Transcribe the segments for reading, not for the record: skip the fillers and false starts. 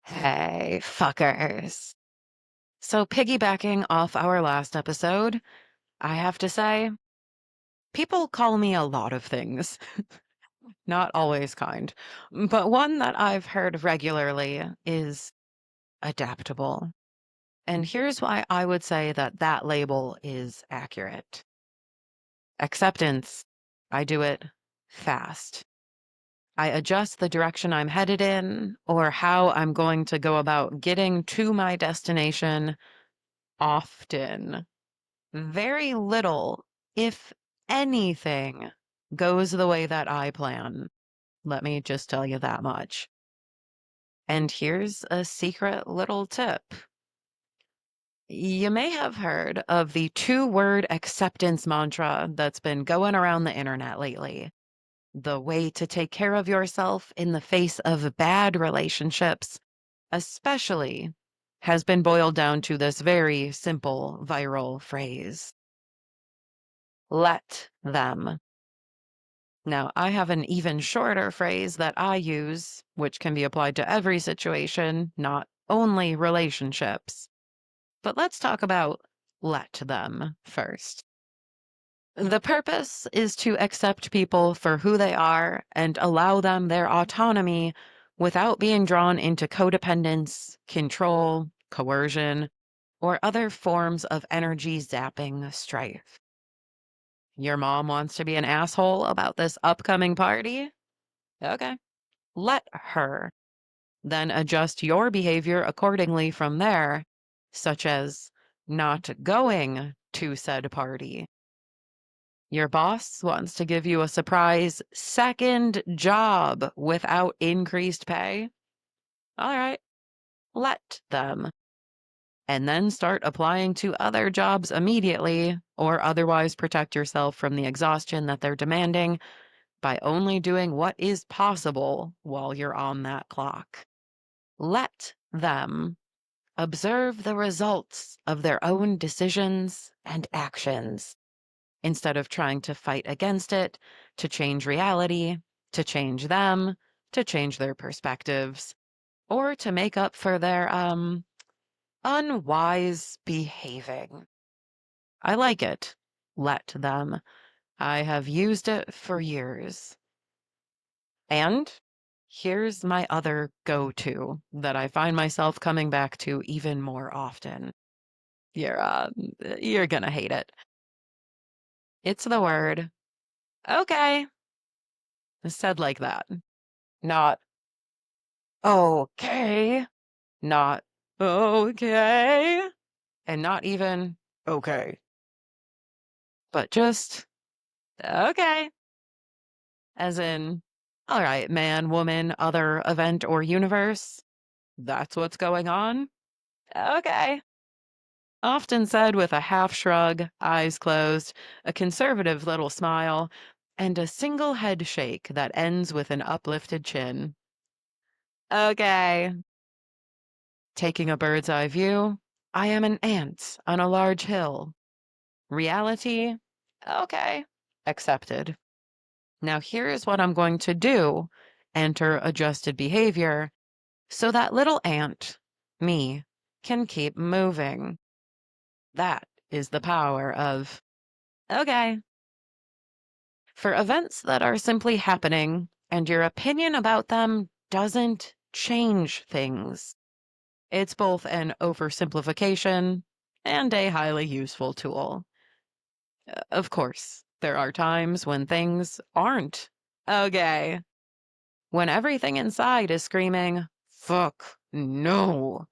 Hey, fuckers. So, piggybacking off our last episode, I have to say, people call me a lot of things, not always kind. But one that I've heard regularly is adaptable. And here's why I would say that that label is accurate. Acceptance. I do it fast. I adjust the direction I'm headed in or how I'm going to go about getting to my destination often. Very little, if anything, goes the way that I plan. Let me just tell you that much. And here's a secret little tip. You may have heard of the two-word acceptance mantra that's been going around the internet lately. The way to take care of yourself in the face of bad relationships, especially, has been boiled down to this very simple viral phrase: let them. Now, I have an even shorter phrase that I use, which can be applied to every situation, not only relationships. But let's talk about let them first. The purpose is to accept people for who they are and allow them their autonomy without being drawn into codependence, control, coercion, or other forms of energy zapping strife. Your mom wants to be an asshole about this upcoming party? Okay. Let her. Then adjust your behavior accordingly from there, such as not going to said party. Your boss wants to give you a surprise second job without increased pay? All right, let them. And then start applying to other jobs immediately, or otherwise protect yourself from the exhaustion that they're demanding by only doing what is possible while you're on that clock. Let them observe the results of their own decisions and actions instead of trying to fight against it, to change reality, to change them, to change their perspectives, or to make up for their unwise behaving. I like it. Let them. I have used it for years. And here's my other go-to that I find myself coming back to even more often. You're uh, you're gonna hate it. It's the word okay. Said like that. Not okay. Not okay. And not even okay. But just okay. As in, all right, man, woman, other event or universe. That's what's going on. Okay. Often said with a half shrug, eyes closed, a conservative little smile, and a single head shake that ends with an uplifted chin. Okay. Taking a bird's eye view, I am an ant on a large hill. Reality? Okay. Accepted. Now here's what I'm going to do. Enter adjusted behavior so that little ant, me, can keep moving. That is the power of okay. For events that are simply happening and your opinion about them doesn't change things, it's both an oversimplification and a highly useful tool. Of course, there are times when things aren't okay, when everything inside is screaming, fuck, no.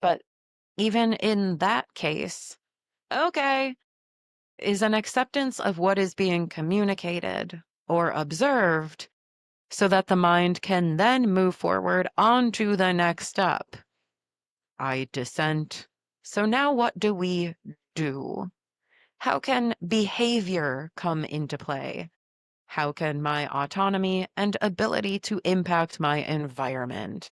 But even in that case, okay is an acceptance of what is being communicated or observed so that the mind can then move forward onto the next step. I dissent. So now what do we do? How can behavior come into play? How can my autonomy and ability to impact my environment?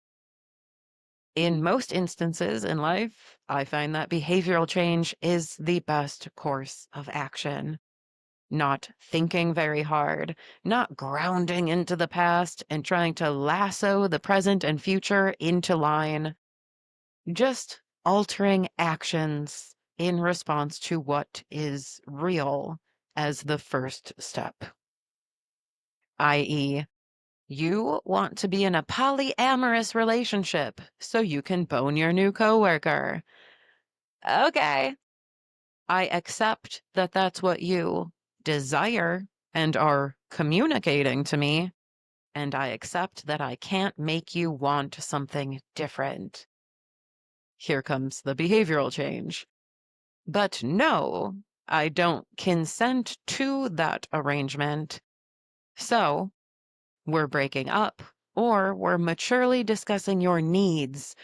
In most instances in life, I find that behavioral change is the best course of action. not thinking very hard, not grounding into the past and trying to lasso the present and future into line, just altering actions in response to what is real as the first step, i.e., you want to be in a polyamorous relationship so you can bone your new coworker. Okay, I accept that that's what you desire and are communicating to me, and I accept that I can't make you want something different. Here comes the behavioral change. But no, I don't consent to that arrangement. So we're breaking up, or we're maturely discussing your needs,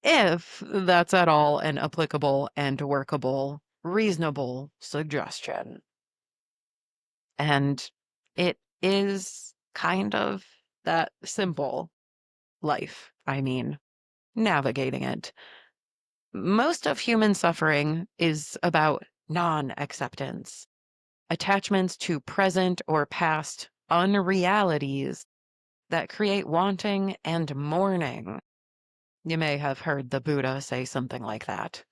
if that's at all an applicable and workable, reasonable suggestion. And it is kind of that simple. Life, I mean, navigating it. Most of human suffering is about non-acceptance, attachments to present or past unrealities that create wanting and mourning. You may have heard the Buddha say something like that.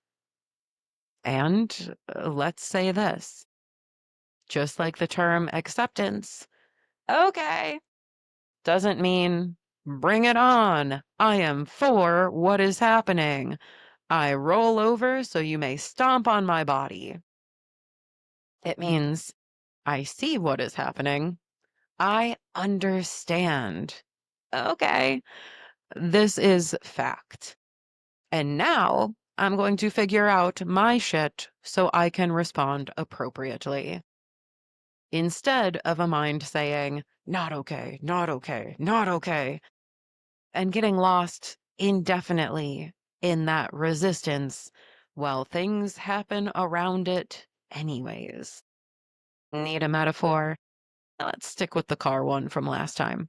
And let's say this, just like the term acceptance, okay, doesn't mean bring it on. I am for what is happening. I roll over so you may stomp on my body. It means I see what is happening. I understand. Okay, this is fact. And now I'm going to figure out my shit so I can respond appropriately. Instead of a mind saying, not okay, not okay, not okay, and getting lost indefinitely in that resistance while things happen around it anyways. Need a metaphor? Let's stick with the car one from last time.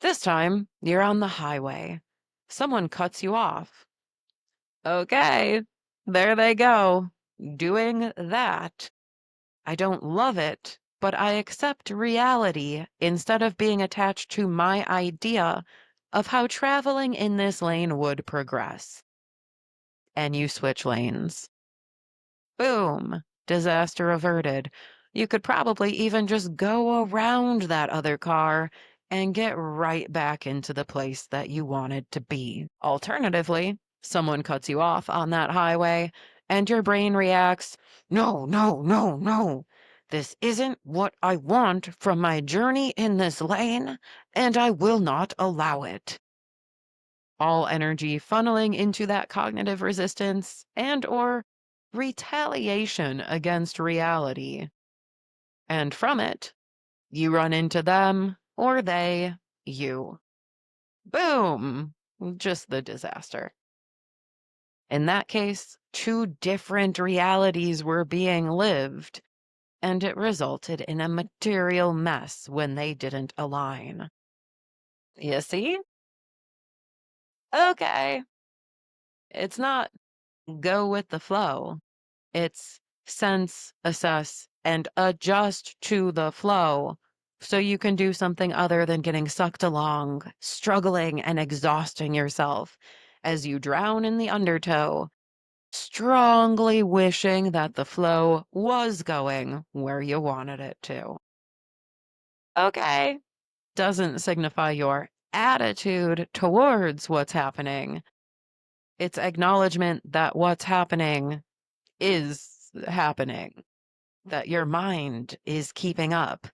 This time, you're on the highway. Someone cuts you off. Okay, there they go, doing that. I don't love it, but I accept reality instead of being attached to my idea of how traveling in this lane would progress. And you switch lanes. Boom, disaster averted. You could probably even just go around that other car and get right back into the place that you wanted to be. Alternatively, someone cuts you off on that highway and your brain reacts, no, no, no, no. This isn't what I want from my journey in this lane, and I will not allow it. All energy funneling into that cognitive resistance and or retaliation against reality. And from it, you run into them or they, you. Boom! Just the disaster. In that case, two different realities were being lived, and it resulted in a material mess when they didn't align. You see? Okay. It's not go with the flow. It's sense, assess, and adjust to the flow so you can do something other than getting sucked along, struggling and exhausting yourself as you drown in the undertow, strongly wishing that the flow was going where you wanted it to. Okay, doesn't signify your attitude towards what's happening. It's acknowledgement that what's happening is happening, that your mind is keeping up.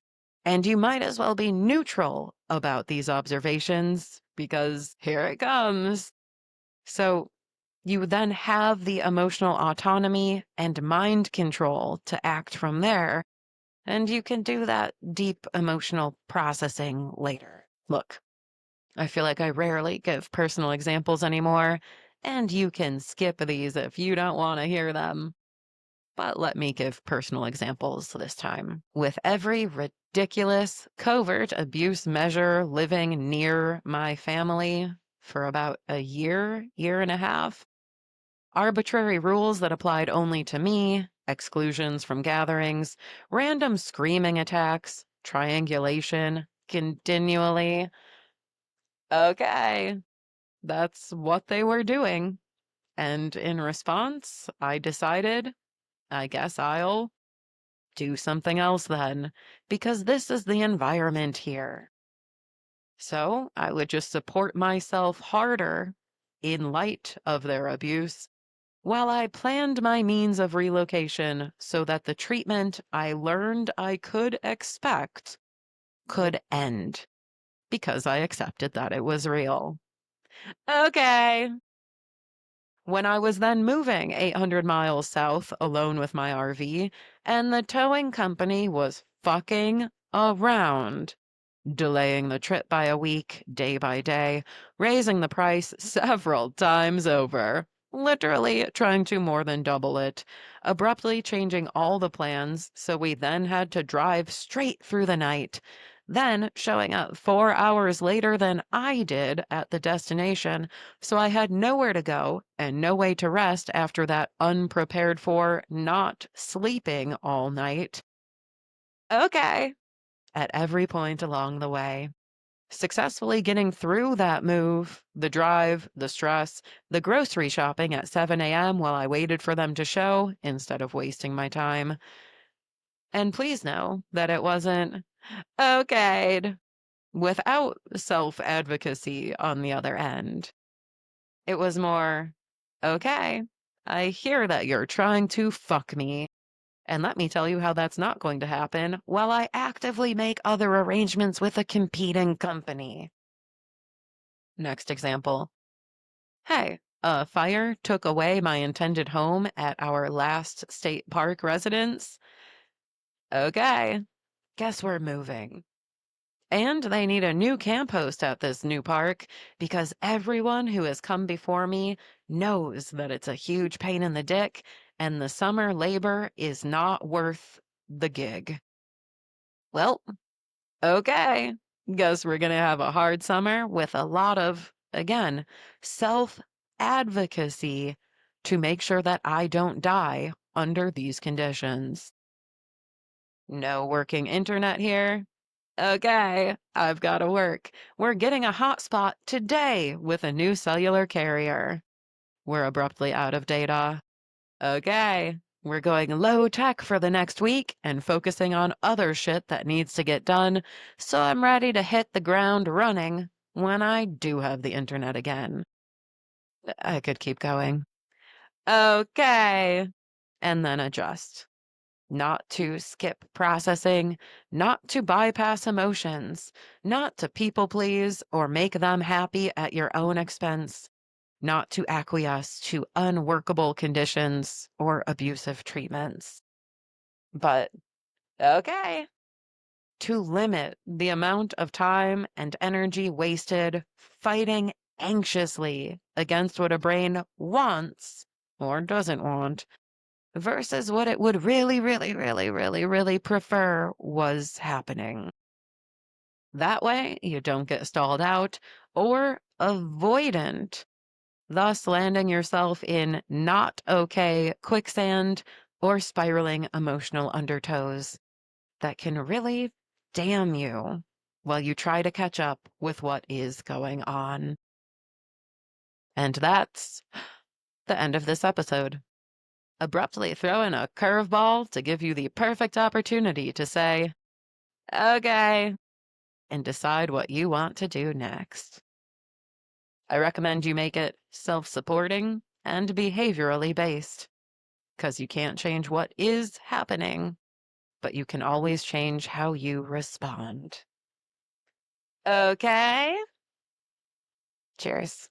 And you might as well be neutral about these observations because here it comes. So you then have the emotional autonomy and mind control to act from there. And you can do that deep emotional processing later. Look, I feel like I rarely give personal examples anymore, and you can skip these if you don't want to hear them. But let me give personal examples this time. With every ridiculous covert abuse measure living near my family for about a year, year and a half, arbitrary rules that applied only to me, exclusions from gatherings, random screaming attacks, triangulation, continually. Okay, that's what they were doing. And in response, I decided, I guess I'll do something else then, because this is the environment here. So I would just support myself harder in light of their abuse while I planned my means of relocation so that the treatment I learned I could expect could end because I accepted that it was real. Okay. When I was then moving 800 miles south alone with my RV, and the towing company was fucking around, delaying the trip by a week, day by day, raising the price several times over, literally trying to more than double it, abruptly changing all the plans, so we then had to drive straight through the night, then showing up 4 hours later than I did at the destination, so I had nowhere to go and no way to rest after that unprepared for not sleeping all night. Okay. At every point along the way, successfully getting through that move, the drive, the stress, the grocery shopping at 7 a.m. while I waited for them to show instead of wasting my time. And please know that it wasn't okay without self-advocacy on the other end. It was more, okay, I hear that you're trying to fuck me. And let me tell you how that's not going to happen while I actively make other arrangements with a competing company. Next example. Hey, a fire took away my intended home at our last state park residence. Okay, guess we're moving. And they need a new camp host at this new park because everyone who has come before me knows that it's a huge pain in the dick and the summer labor is not worth the gig. Well, okay. Guess we're going to have a hard summer with a lot of, again, self advocacy to make sure that I don't die under these conditions. No working internet here. Okay, I've got to work. We're getting a hotspot today with a new cellular carrier. We're abruptly out of data. Okay, we're going low tech for the next week and focusing on other shit that needs to get done, so I'm ready to hit the ground running when I do have the internet again. I could keep going. Okay, and then adjust. Not to skip processing, not to bypass emotions, not to people please or make them happy at your own expense, not to acquiesce to unworkable conditions or abusive treatments, but okay, to limit the amount of time and energy wasted fighting anxiously against what a brain wants or doesn't want versus what it would really, really, really, really, really prefer was happening. That way, you don't get stalled out or avoidant, thus landing yourself in not okay quicksand or spiraling emotional undertows that can really damn you while you try to catch up with what is going on. And that's the end of this episode. Abruptly throw in a curveball to give you the perfect opportunity to say, okay, and decide what you want to do next. I recommend you make it self-supporting and behaviorally based, because you can't change what is happening, but you can always change how you respond. Okay? Cheers.